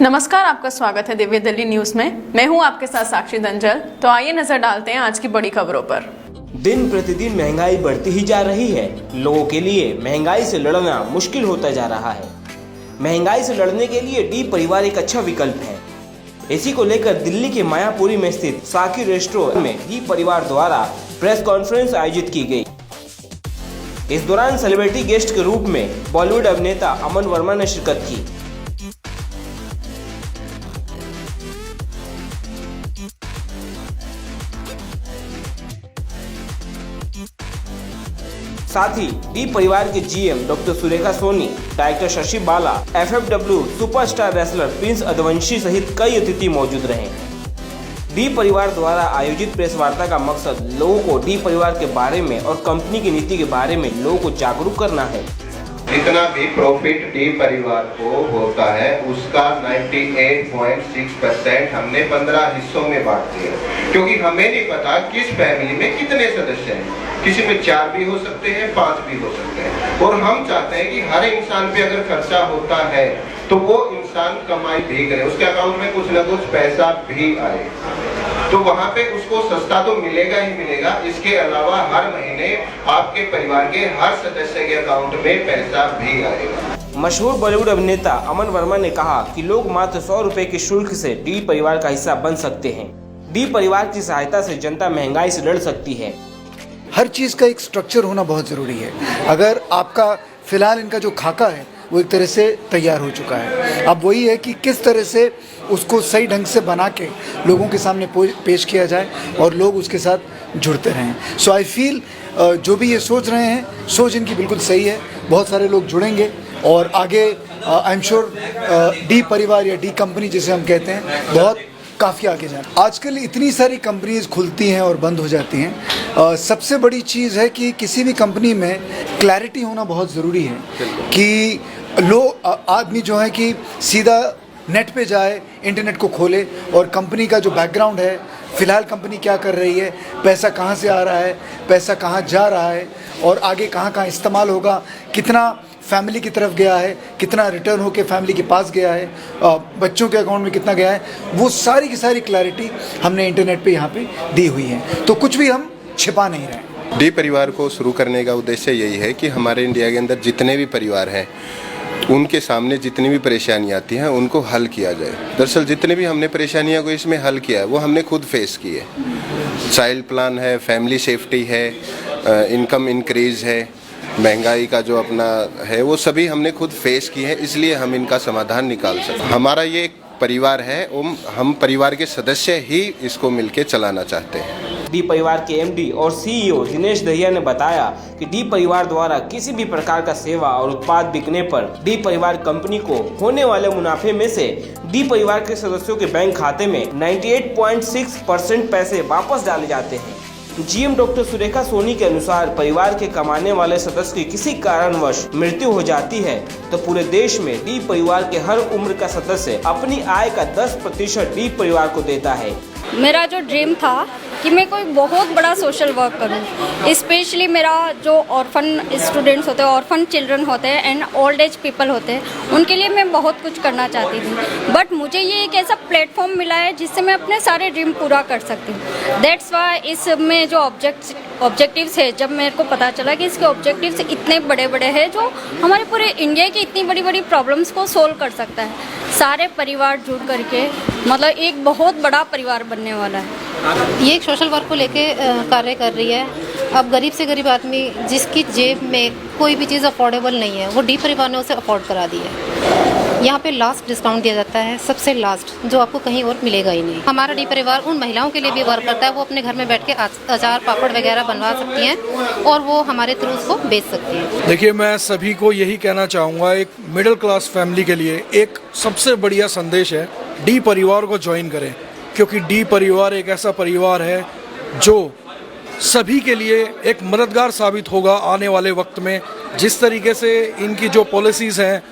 नमस्कार, आपका स्वागत है दिव्य दिल्ली न्यूज में। मैं हूं आपके साथ साक्षी दंजल। तो आइए नजर डालते हैं आज की बड़ी खबरों पर। दिन प्रतिदिन महंगाई बढ़ती ही जा रही है। लोगों के लिए महंगाई से लड़ना मुश्किल होता जा रहा है। महंगाई से लड़ने के लिए डी परिवार एक अच्छा विकल्प है। इसी को लेकर दिल्ली के मायापुरी में स्थित साकी रेस्टोरेंट में डी परिवार द्वारा प्रेस कॉन्फ्रेंस आयोजित की गई। इस दौरान सेलिब्रिटी गेस्ट के रूप में बॉलीवुड अभिनेता अमन वर्मा ने शिरकत की। साथ ही डी परिवार के GM doctor Surekha Soni, director Shashi Bala, FFW superstar wrestler Prince Advanshi सहित कई अतिथि मौजूद रहे। डी परिवार द्वारा आयोजित प्रेस वार्ता का मकसद लोगों को डी परिवार के बारे में और कंपनी की नीति के बारे में लोगों को जागरूक करना है। जितना भी प्रॉफिट डी परिवार को होता है उसका 98.6% हमने 15 हिस्सों में बांट दिया, क्योंकि हमें नहीं पता किस फैमिली में कितने सदस्य हैं। किसी में 4 भी हो सकते हैं, 5 भी हो सकते हैं, और हम चाहते हैं कि हर इंसान पे अगर खर्चा होता है तो वो इंसान कमाई भी करे, उसके अकाउंट में कुछ न कुछ पैसा भी आए, तो वहाँ पे उसको सस्ता तो मिलेगा ही मिलेगा। इसके अलावा हर महीने आपके परिवार के हर सदस्य के अकाउंट में पैसा भी आएगा। मशहूर बॉलीवुड अभिनेता अमन वर्मा ने कहा कि लोग मात्र 100 रुपए के शुल्क से डी परिवार का हिस्सा बन सकते हैं। डी परिवार की सहायता से जनता महंगाई से लड़ सकती है। हर चीज़ का एक स्ट्रक्चर होना बहुत ज़रूरी है। अगर आपका फिलहाल इनका जो खाका है वो एक तरह से तैयार हो चुका है, अब वही है कि किस तरह से उसको सही ढंग से बना के लोगों के सामने पेश किया जाए और लोग उसके साथ जुड़ते रहें। सो आई फील जो भी ये सोच रहे हैं, सोच इनकी बिल्कुल सही है। बहुत सारे लोग जुड़ेंगे और आगे आई एम श्योर डी परिवार या डी कंपनी जिसे हम कहते हैं बहुत काफ़ी आगे जाना। आजकल इतनी सारी कंपनीज खुलती हैं और बंद हो जाती हैं। सबसे बड़ी चीज़ है कि किसी भी कंपनी में क्लैरिटी होना बहुत ज़रूरी है कि आदमी जो है कि सीधा नेट पे जाए, इंटरनेट को खोले और कंपनी का जो बैकग्राउंड है, फ़िलहाल कंपनी क्या कर रही है, पैसा कहाँ से आ रहा है, पैसा कहाँ जा रहा है और आगे कहाँ कहाँ इस्तेमाल होगा, कितना फैमिली की तरफ गया है, कितना रिटर्न होके फैमिली के पास गया है, बच्चों के अकाउंट में कितना गया है, वो सारी की सारी क्लैरिटी हमने इंटरनेट पे यहाँ पे दी हुई है। तो कुछ भी हम छिपा नहीं रहे। डी परिवार को शुरू करने का उद्देश्य यही है कि हमारे इंडिया के अंदर जितने भी परिवार हैं उनके सामने जितनी भी परेशानियाँ आती हैं उनको हल किया जाए। दरअसल जितने भी हमने परेशानियों को इसमें हल किया है वो हमने खुद फेस की है। चाइल्ड प्लान है, फैमिली सेफ्टी है, इनकम इंक्रीज है, महंगाई का जो अपना है वो सभी हमने खुद फेस की है, इसलिए हम इनका समाधान निकाल सकते। हमारा ये एक परिवार है, हम परिवार के सदस्य ही इसको मिलके चलाना चाहते हैं। डी परिवार के एमडी और सीईओ दिनेश दहिया ने बताया कि डी परिवार द्वारा किसी भी प्रकार का सेवा और उत्पाद बिकने पर डी परिवार कंपनी को होने वाले मुनाफे में से डी परिवार के सदस्यों के बैंक खाते में 98.6% पैसे वापस डाले जाते हैं। जीएम डॉक्टर सुरेखा सोनी के अनुसार परिवार के कमाने वाले सदस्य की किसी कारणवश मृत्यु हो जाती है तो पूरे देश में डी परिवार के हर उम्र का सदस्य अपनी आय का 10% डी परिवार को देता है। मेरा जो ड्रीम था कि मैं कोई बहुत बड़ा सोशल वर्क करूं, स्पेशली मेरा जो ऑर्फन स्टूडेंट्स होते हैं, ऑर्फन चिल्ड्रन होते हैं एंड ओल्ड एज पीपल होते हैं, उनके लिए मैं बहुत कुछ करना चाहती थी। बट मुझे ये एक ऐसा प्लेटफॉर्म मिला है जिससे मैं अपने सारे ड्रीम पूरा कर सकती हूँ। दैट्स वाई इसमें जो ऑब्जेक्टिव्स है, जब मेरे को पता चला कि इसके ऑब्जेक्टिव्स इतने बड़े बड़े हैं जो हमारे पूरे इंडिया की इतनी बड़ी बड़ी प्रॉब्लम्स को सोल्व कर सकता है, सारे परिवार जुड़ करके मतलब एक बहुत बड़ा परिवार बनने वाला है। ये एक सोशल वर्क को लेके कार्य कर रही है। अब गरीब से गरीब आदमी जिसकी जेब में कोई भी चीज़ अफोर्डेबल नहीं है, वो डी परिवार ने उसे अफोर्ड करा दी है। यहाँ पे लास्ट डिस्काउंट दिया जाता है, सबसे लास्ट, जो आपको कहीं और मिलेगा ही नहीं। हमारा डी परिवार उन महिलाओं के लिए भी वर्क करता है, वो अपने घर में बैठ के अचार पापड़ वगैरह बनवा सकती हैं और वो हमारे थ्रू उसको बेच सकती हैं। देखिए, मैं सभी को यही कहना चाहूँगा, एक मिडिल क्लास फैमिली के लिए एक सबसे बढ़िया संदेश है, डी परिवार को ज्वाइन करें, क्योंकि डी परिवार एक ऐसा परिवार है जो सभी के लिए एक मददगार साबित होगा आने वाले वक्त में। जिस तरीके से इनकी जो पॉलिसीज़ हैं,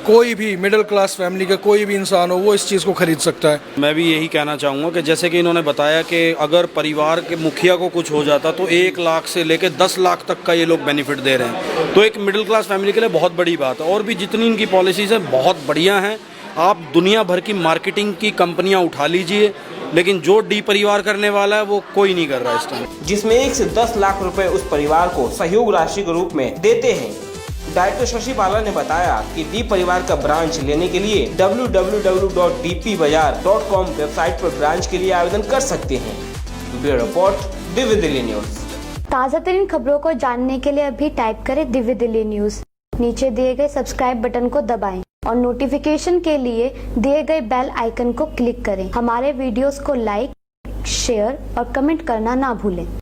कोई भी मिडिल क्लास फैमिली का कोई भी इंसान हो वो इस चीज़ को खरीद सकता है। मैं भी यही कहना चाहूँगा कि जैसे कि इन्होंने बताया कि अगर परिवार के मुखिया को कुछ हो जाता तो 1 लाख से लेकर 10 लाख तक का ये लोग बेनिफिट दे रहे हैं, तो एक मिडिल क्लास फैमिली के लिए बहुत बड़ी बात है। और भी जितनी इनकी पॉलिसीज़ हैं बहुत बढ़िया हैं, आप दुनिया भर की मार्केटिंग की कंपनियां उठा लीजिए, लेकिन जो डी परिवार करने वाला है वो कोई नहीं कर रहा इस टाइम। जिसमें 1 से 10 लाख रुपए उस परिवार को सहयोग राशि के रूप में देते हैं। डायरेक्टर शशि बाला ने बताया कि डी परिवार का ब्रांच लेने के लिए www.dpbazaar.com वेबसाइट पर ब्रांच के लिए आवेदन कर सकते हैं। Bureau report, Divya Delhi news. ताज़ा तरीन खबरों को जानने के लिए अभी टाइप करें दिव्य दिल्ली न्यूज। नीचे दिए गए सब्सक्राइब बटन को दबाएं और नोटिफिकेशन के लिए दिए गए बेल आइकन को क्लिक करें। हमारे वीडियोस को लाइक, शेयर और कमेंट करना ना भूलें।